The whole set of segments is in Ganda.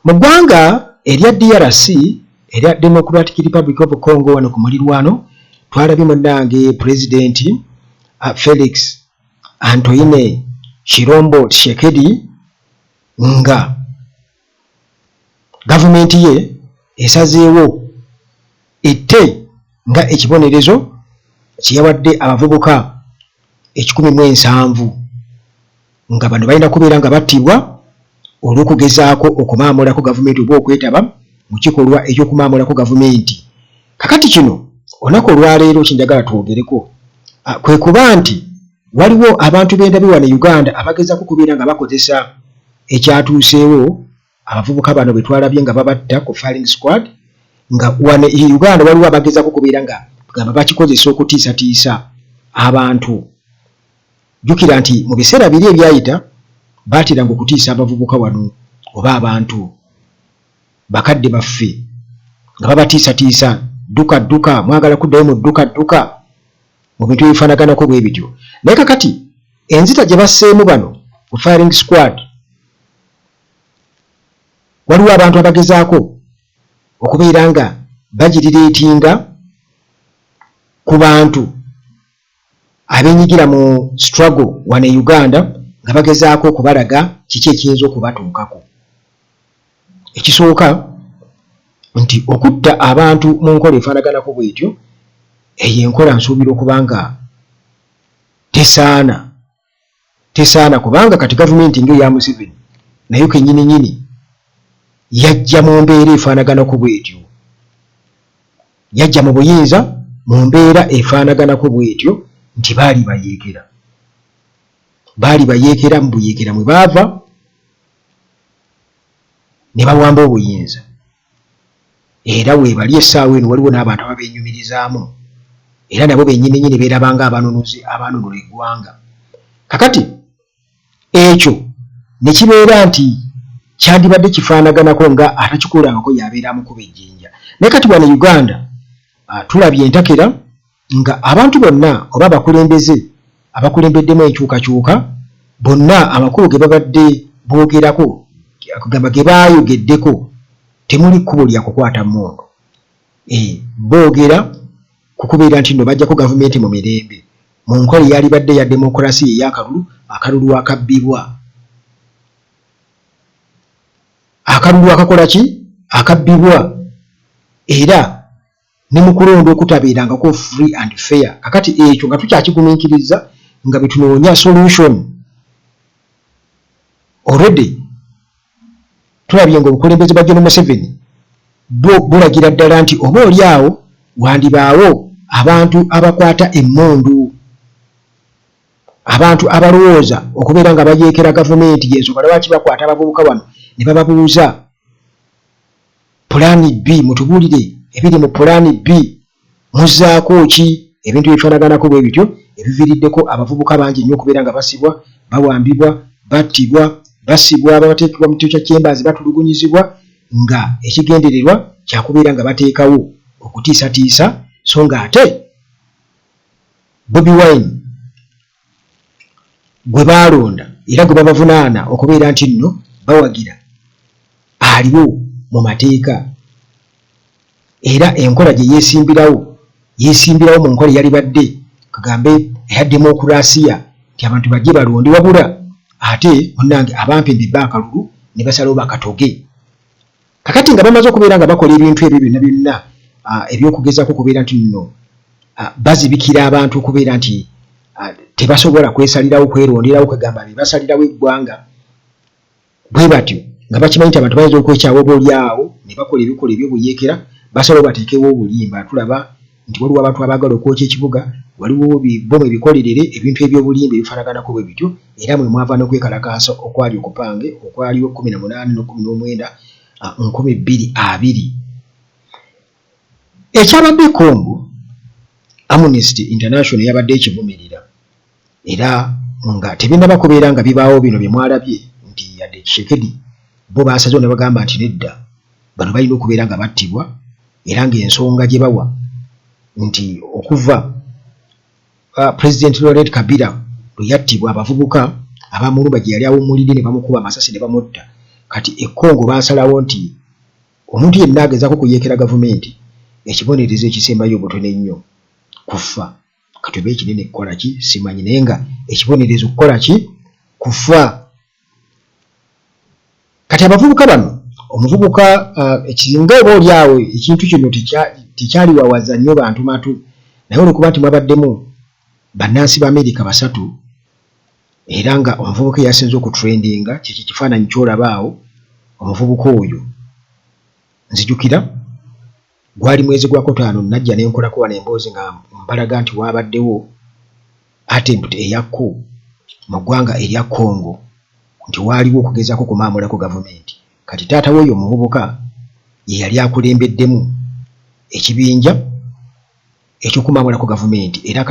mu ggwanga erya DRC erya Democratic Republic of Congo wano ku mulirwano twalabye munnange President Felix Antoine Chilombo Tshisekedi nga gavumenti ye esazeewo ette nga ekibonerezo kiyawadde abavubuka 170 nga bano balina kubeera nga battibwa olw'okugezaako okumaamulako gavumenti oba okwetaba mu kikolwa eky'okumaamulako gavumenti. Kakati kino olunaku olwaleero kinjagala twogereko kwe kuba nti waliwo abantu b'endabi wano e Uganda abagezaako kubeera nga bakozesa ekyatuuseewo abavubuka bano bwe twalabye nga babatta ku firing squad, nga wano e Uganda waliwo abagezaako kubeera nga bakikozesa okutiisatiisa abantu. Jjukira nti mu biseera biri ebyayita baatiranga okutiisa abavubuka wano oba abantu bakadde baffe nga babatiisatiisa dduka mwagala kuddayo mu dduka mu bintu ebifaanaganako bwe bityo. Naye kakati enzita gye basseemu bano ku firing squad waliwo abantu abagezaako okubeera nga bagirireetinga ku bantu abenyigira mu struggle wano e Uganda nga bagezaako okubalaga kiki ekiyinza okubatuukako. Ekisooka nti okutta abantu mu nkola efaanaganako bw'etyo eyo enkola nsuubira okuba nga tesaana kubanga kati gavumenti ng'eya Museveni nayo kennyini yajja mu mbeera efaanaganako bw'etyo, yajja mu buyinza mu mbeera efaanaganako bw'etyo nti baali bayeekera mu buyeekera mwe baava ne bawamba obuyinza. Era weebali essaawa eno waliwo n'abantu ababeenyumirizaamu era nabo bennyini beerabanga abanunula eggwanga. Kakati ekyo ne kibeera nti kyandibadde kifaanaganako nga atakikuulangako y'abeera amukuba ejjinja. Naye kati wano e Uganda tulabye entakera nga abantu bonna oba abakulembeddemu enkyukakyuka bonna amakulu ge babadde boogerako kugamba ge baayogeddeko temuli kkubo lya kukwata mmundu. Boogera ku kubeera nti nno bajjako gavumenti mu mirembe mu nkola eyalibadde ya demokulasi akalulu akabbibwa. Akalulu akakola ki? Akabbibwa. Era ne mu kulonda okutabeerangako free and fair. Kakati ekyo nga tukyakigumiikiriza nga bwe tunoonya solution. Already tulabye ng'obukulembeze bwa General Museveni bulagira ddala nti oba oli awo wandibaawo abantu abakwata emmundu, abantu abalowooza okubeera nga bayeekera gavumenti y'ensonga lwaki bakwata abavubuka wano ne bababuuza pulaani B, mutubuulire ebiri mu pulaani B muzzaako ki? Ebintu ebifaanaganako bwe bityo ebiviiriddeko abavubuka bangi nnyo okubeera nga basibwa, bawambibwa, battibwa, basibwa, babateekebwa mu kifo kya Chambers, batulugunyizibwa, nga ekigendererwa kyakubeera nga bateekawo okutiisatiisa so nga ate Bobi Wine gwe baalonda era gwe babavunaana okubeera nti nno bawagira aliwo mu mateeka era enkola gye yeesimbirawo mu nkola eyalibadde kagambe eya demokulasiya nti abantu bajje balonde wabula ate munnange abampembe baakalulu ne basalawo bakatoge. Kakati nga bamaze okubeera nga bakola ebintu ebyo byonna ebyokugezaako kubeera nti nno bazibikira abantu okubeera nti tebasobola kwesalirawo kweronderawo kagamba be basalirawo eggwanga bwe batyo nga bakimanyi nti abantu bayinza okwekyawa oba oli awo ne bakola ebikolwa eby'obuyeekera basalawo bateekewo obulimba. Tulaba nti waliwo abantu abaagala okwokya ekibuga, waliwo bbomu ebikolerere ebintu eby'obulimba ebifaanaganako bwe bityo era mwe mwava n'okwekalakaasa okwali okupange okwaliwo 18 n'okuminwenda 2020. Ekyabadde Congo Amnesty International yabadde ekivumirira era nga tebinaba kubeera nga bibaawo bino bye mwalabye nti yadde Tshisekedi bo baasazeewo ne bagamba nti nedda bano balina okubeera nga battibwa era ng'ensonga gye bawa nti okuva President Laurent Kabila lwe yattibwa abavubuka abamulumba gye yali awummulidde ne bamukuba amasasi ne bamutta. kati Congo basalawo nti omuntu yenna agezaako kuyeekera gavumenti ekibonerezo ekisembayo obutono ennyo kufa. Kati oba ekinene kukola ki simanyi, naye nga ekibonerezo kukola ki kufa. Kati abavubuka bano, omuvubuka ekizinga oba oli awo ekintu kino tekyali wawaza nnyo bantu matu, naye olwokuba nti mwabaddemu bannansi b'Amerika 3 era nga omuvubuka eyasinze okutrendinga kiki kifaananyi ky'olaba awo. Omuvubuka oyo nzijukira gwali mwezi gwa 5 najja ne nkolako wano emboozi nga mbalaga nti waabaddewo attempt eyakko mu ggwanga erya Congo, nti waaliwo okugezaako kumaamulako gavumenti. Kati taata w'oyo omuvubuka ye yali akulembeddemu ekibinja ekyokumaamulako gavumenti, era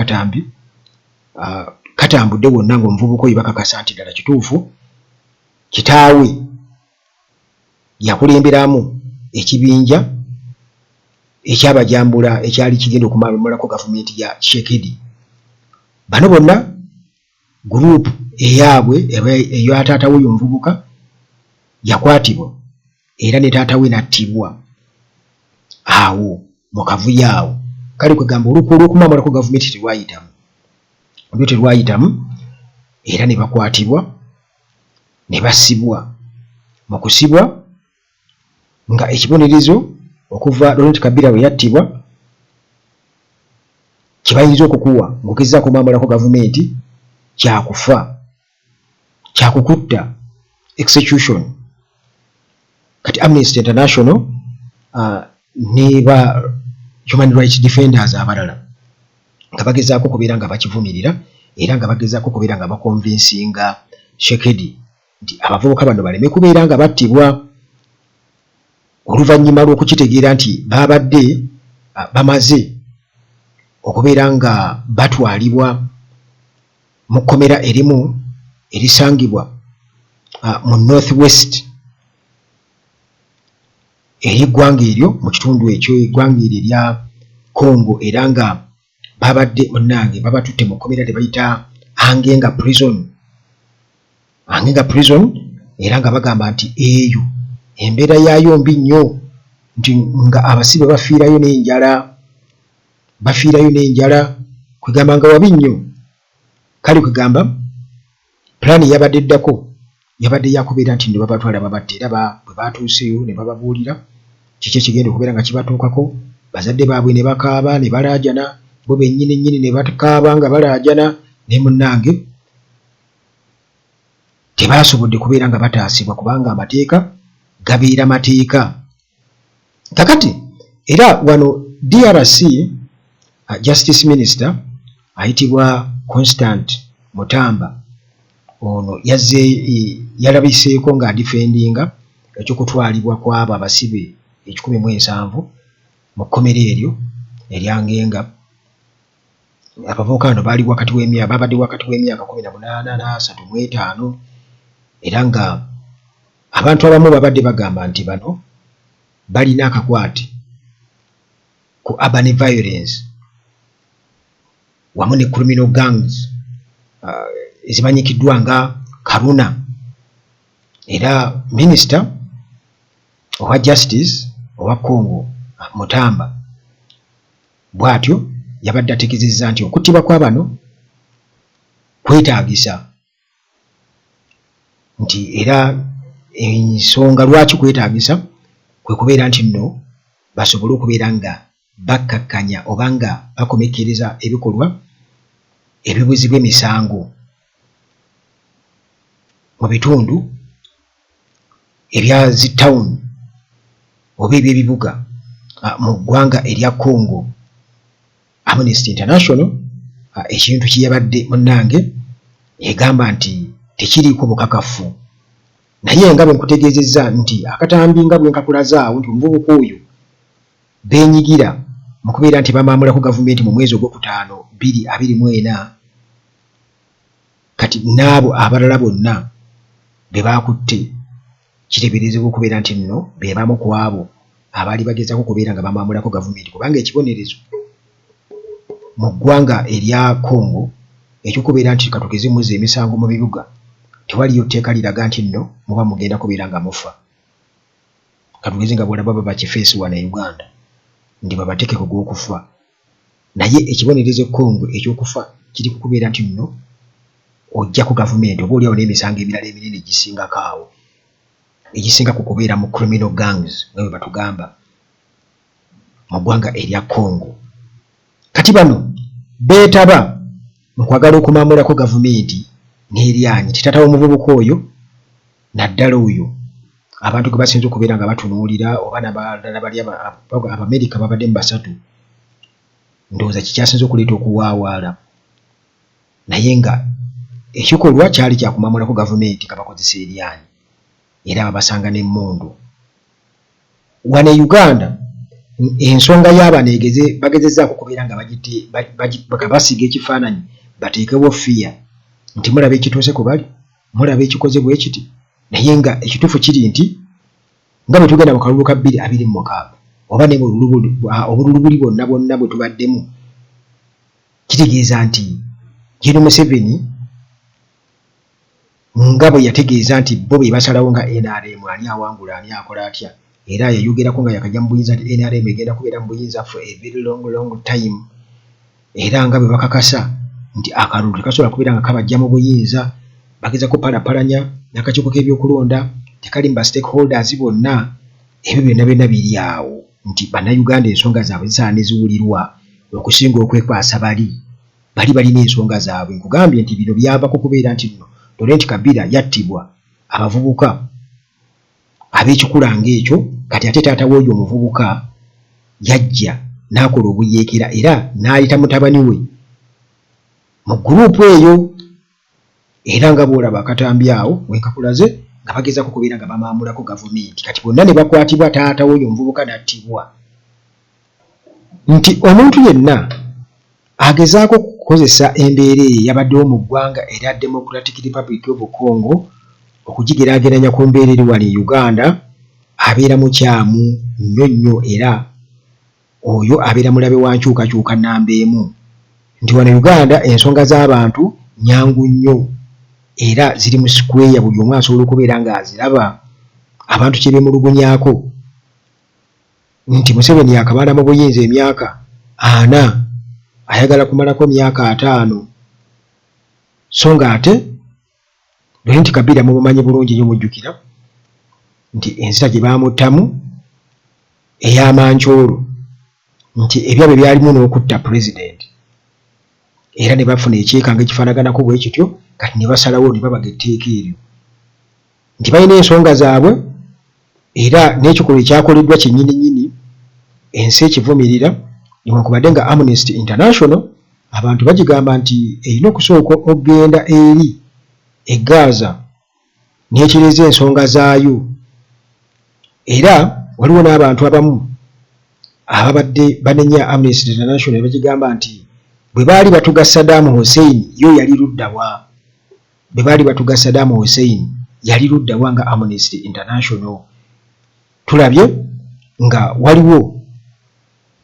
katambudde wonna ng'omuvubuka oyo bakakasa nti ddala kituufu kitaawe yakulemberamu ekibinja ekyabajambula ekyali kigenda okumaamulako gavumenti ya Tshisekedi. Bano bonna guruupu eyaabwe eya taata w'oyo omuvubuka yakwatibwa era ne taata we nattibwa awo mu kavuyo awo. Kale kwegamba oluku olw'okumaamulako gavumenti terwayitamu era ne bakwatibwa ne basibwa. Mu kusibwa nga ekibonerezo okuva Laurent Kabila bwe yattibwa kye bayinza okukuwa ng'ogezaako kumaamulako gavumenti kyakufa, kyakukutta, execution. Kati Amnesty International ne ba Human Rights Defenders abalala nga bagezaako okubeera nga bakivumirira era nga bagezaako okubeera nga bakonvinsinga Tshisekedi nti abavubuka bano baleme kubeera nga battibwa oluvannyuma lw'okukitegeera nti babadde bamaze okubeera nga batwalibwa mu kkomera erimu erisangibwa mu North West ery'eggwanga eryo mu kitundu ekyo eggwanga eryo erya Congo, era nga babadde munnange babatutte mu kkomera lye bayita Angenga prison, era nga bagamba nti eyo embeera yaayo mbi nnyo, nti nga abasibe bafiirayo n'enjala, kwegamba nga wabi nnyo. Kale kwegamba pulaani yabadde eddako yabadde yakubeera nti nno babatwala babatte, era bwe batuuseyo ne bababuulira kiki ekigenda okubeera nga kibatuukako. Bazadde baabwe ne bakaaba ne balaajana, bo bennyini ne bakaaba nga balaajana, ne munnange tebaasobodde kubeera nga bataasibwa kubanga amateeka gabeera mateeka. Kakati era wano DRC Justice Minister ayitibwa Constant Mutamba, ono yazze yalabiseeko ng'adifendinga ekyokutwalibwa kw'abo abasibe 17 mu kkomera eryo erya Ngenga. Abavubuka bano babadde wakati w'emyaka 18 na 35, era nga abantu abamu babadde bagamba nti bano balina akakwate ku urban violence wamu ne criminal gangs ezimanyikiddwa nga Karuna. Era minisita owa justice owa Congo Mutamba bw'atyo yabadde ategeezezza nti okuttibwa kwa bano kwetaagisa, nti era ensonga lwaki kwetaagisa kwe kubeera nti nno basobole okubeera nga bakkakkanya oba nga bakomekkereza ebikolwa ebibuzi bw'emisango mu bitundu ebya zi town oba eby'ebibuga mu ggwanga erya Congo. Amnesty International ekintu kye yabadde munnange egamba nti tekiriiko bukakafu, naye nga bwe nkutegeezezza nti akatambi nga bwe nkakulaza awo nti omuvubuka oyo beenyigira mu kubeera nti bamaamulako gavumenti mu mwezi ogwokutaano 2024, kati n'abo abalala bonna be baakutte kiteeberezebwa okubeera nti nno be bamu ku abo abaali bagezaako okubeera nga bamaamulako gavumenti, kubanga ekibonerezo mu ggwanga erya Congo ekyokubeera nti katugeze muzza emisango mu bibuga tewaliyo tteeka liraga nti nno muba mugenda kubeera nga mufa. Katugeze nga bwolaba baba kifeesi wano e Uganda ndi babateekeko gw'okufa, naye ekibonerezo Congo ekyokufa kiri ku kubeera nti nno ojjako gavumenti oba oliawo n'emisango emirala eminene gisingako awo, egisinga ku kubeera mu criminal gangs nga bwe batugamba mu ggwanga erya Congo. Kati bano beetaba mu kwagala okumaamulako gavumenti n'eryanyi titatawo omuvubuka oyo naddala oyo abantu gwe basinza okubeera nga batunuulira oba n'abalala bali Abamerika babadde mu basatu, ndowooza kikyasinza okuleeta okuwaawaala, naye nga ekikolwa kyali kyakumaamulako gavumenti nga bakozesa eryanyi era babasanga n'emmundu. Wano e Uganda ensonga y'abaneegeze bagezezzaako kubeera nga basiga ekifaananyi bateekewo fiya nti mulaba ekituuse ku bali, mulaba ekikoze bwe kiti, naye nga ekituufu kiri nti nga bwe tugenda mu kalulu ka 2026 oba ne obululu buli bonna bwe tubaddemu kitegeeza nti Gen. Museveni nga bwe yategeeza nti bo be basalawo nga NRM ani awangula ani akola atya, era yayogerako nga yakajja mu buyinza nti NRM egenda kubeera mu buyinza for a very long time, era nga bwe bakakasa nti akalulu tekasobola kubeera nga kabajja mu buyinza, bageza kupalapalanya n'akakiiko k'ebyokulonda tekali mu stakeholders bonna. Ebyo byonna biri awo nti bannayuganda ensonga zaabwe zisaana ne ziwulirwa okusinga okwekwasa bali balina ensonga zaabwe. Nkugambye nti bino byava ku kubeera nti nno Laurent Kabila yattibwa abavubuka ab'ekikula ng'ekyo, kati ate taata w'oyo omuvubuka yajja n'akola obuyeekera era n'ayita mutabani we mu guruupu eyo, era nga bw'olaba akatambi awo wenkakulaze nga bagezaako kubeera nga bamaamulako gavumenti. Kati bonna ne bakwatibwa, taata w'oyo omuvubuka n'attibwa. Nti omuntu yenna agezaako okukozesa embeera eyo eyabaddewo mu ggwanga erya Democratic Republic of Congo okugigeraageranya ku mbeera eri wano e Uganda abeera mukyamu nnyo nnyo, era oyo abeera mulabe wa nkyukakyuka nnamba emu. Nti wano Uganda ensonga z'abantu nyangu nnyo era ziri mu square, buli omu asobola okubeera ng'aziraba. Abantu kye beemulugunyaako nti Museveni yakamala mu buyinza emyaka 4 ayagala kumalako myaka 5, so nga ate Laurent Kabila mumumanyi bulungi nnyo, mujjukira nti enzita gye baamuttamu ey'amancoolo nti ebyabwe byalimu n'okutta pulezidenti, era ne bafuna ekyekanga ekifaanaganako bwe kityo, kati ne basalawo ne babaga etteeka eryo nti balina ensonga zaabwe, era n'ekikolwa ekyakoleddwa kyennyini ensi ekivumirira, newankubadde nga Amnesty International abantu bagigamba nti erina okusooka okugenda eri e Gaza n'ekireza ensonga zaayo. Era waliwo n'abantu abamu ababadde banenya Amnesty International ne bagigamba nti bwe baali batuga Saddam Hussein yo yali luddawa, bwe baali batuga Saddam Hussein yali luddawa nga Amnesty International. Tulabye nga waliwo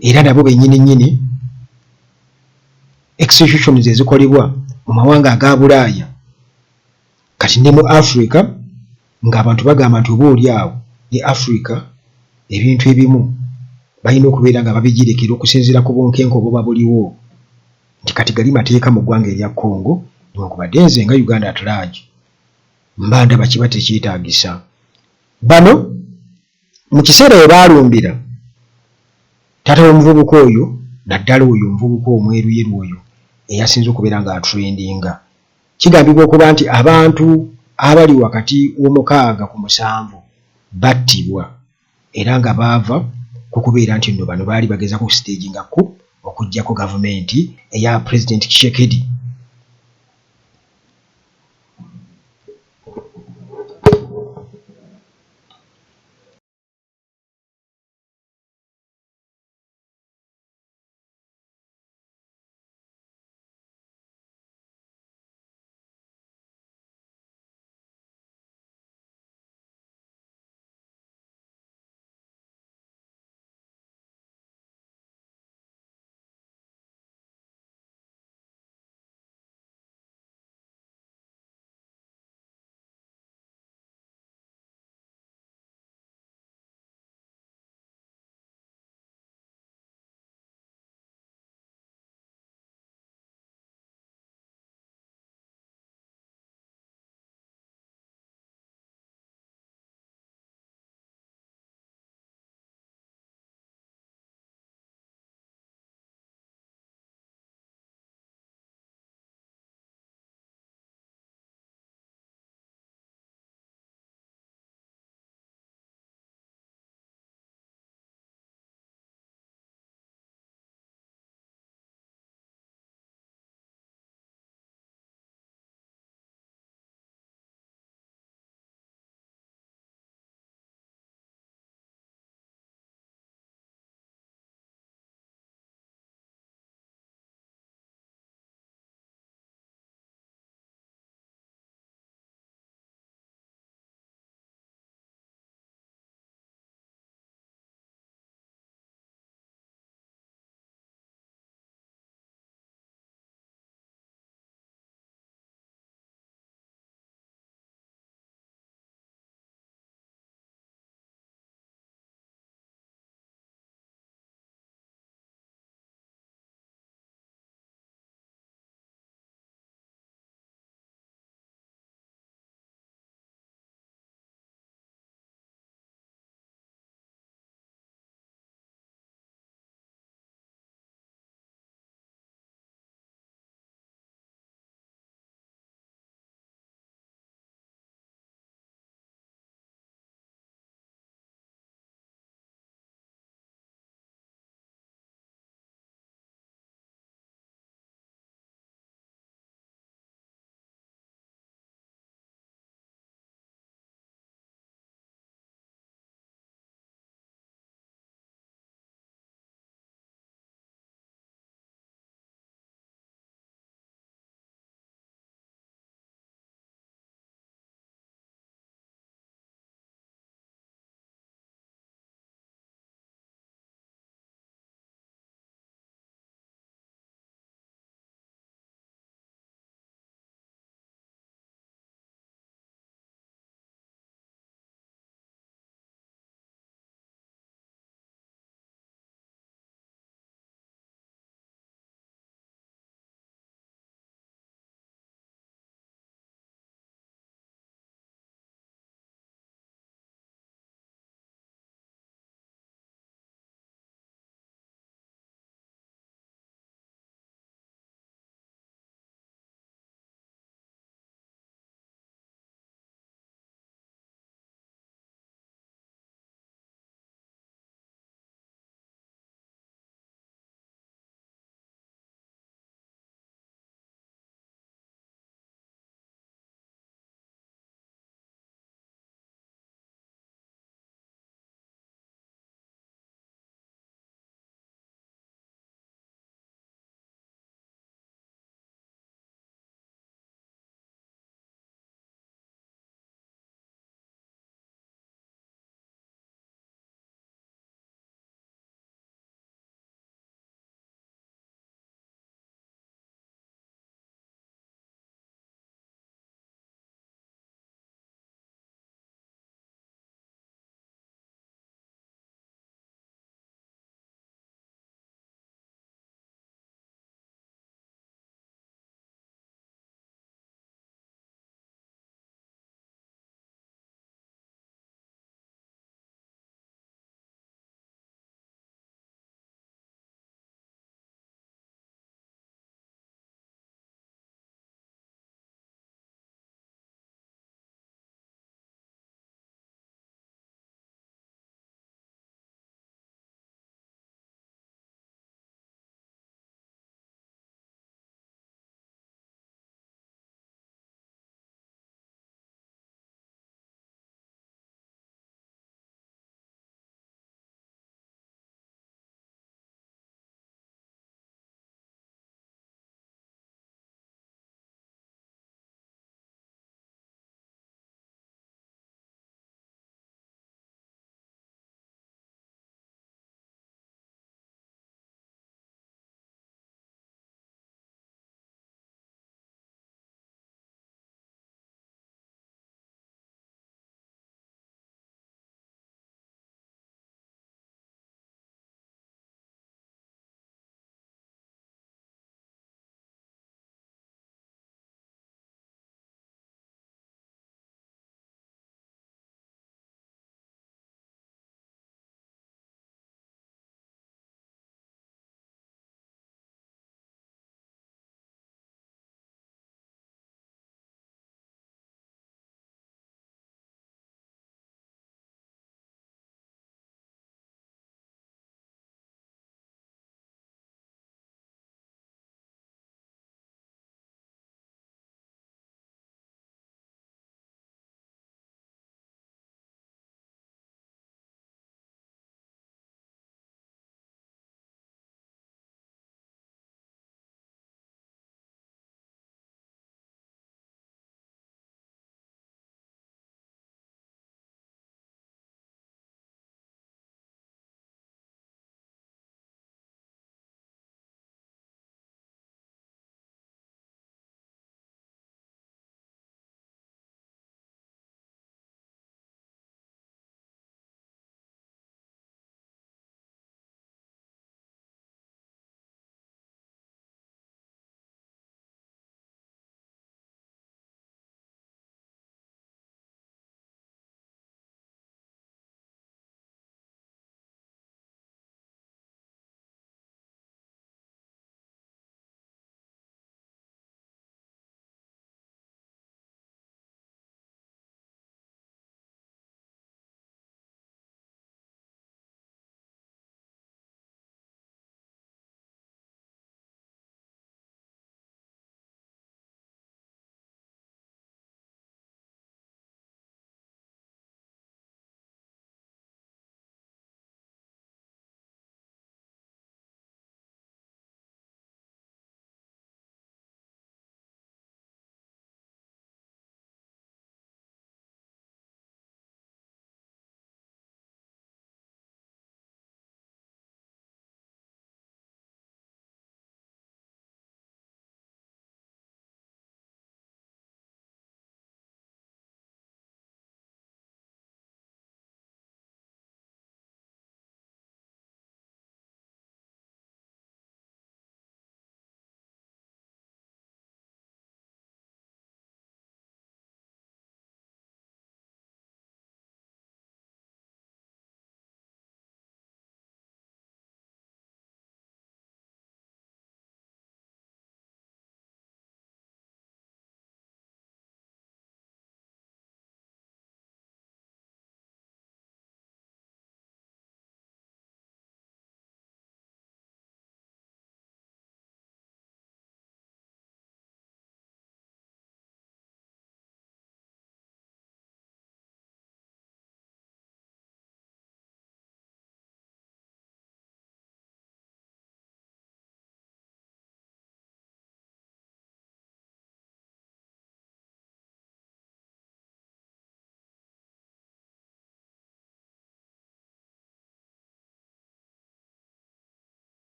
era nabo bennyini executions ezikolebwa mu mawanga aga Bulaaya, kati ne mu Africa ng'abantu bagamba nti oba oli awo ne Africa ebintu ebimu balina okubeera nga babigirekera okusinziira ku bunkenke obuba buliwo, nti kati gali mateeka mu ggwanga erya Congo, newankubadde nze nga Uganda at large mba ndaba kiba tekyetaagisa. Bano mu kiseera we baalumbira taata w'omuvubuka oyo naddala oyo omuvubuka omweruyeru oyo eyasinze okubeera ng'atrendinga, kigambibwa okuba nti abantu abali wakati w'6 ku 7 battibwa era nga baava ku kubeera nti nno bano baali bageza ku stagingako okuggyako gavumenti eya President Tshisekedi.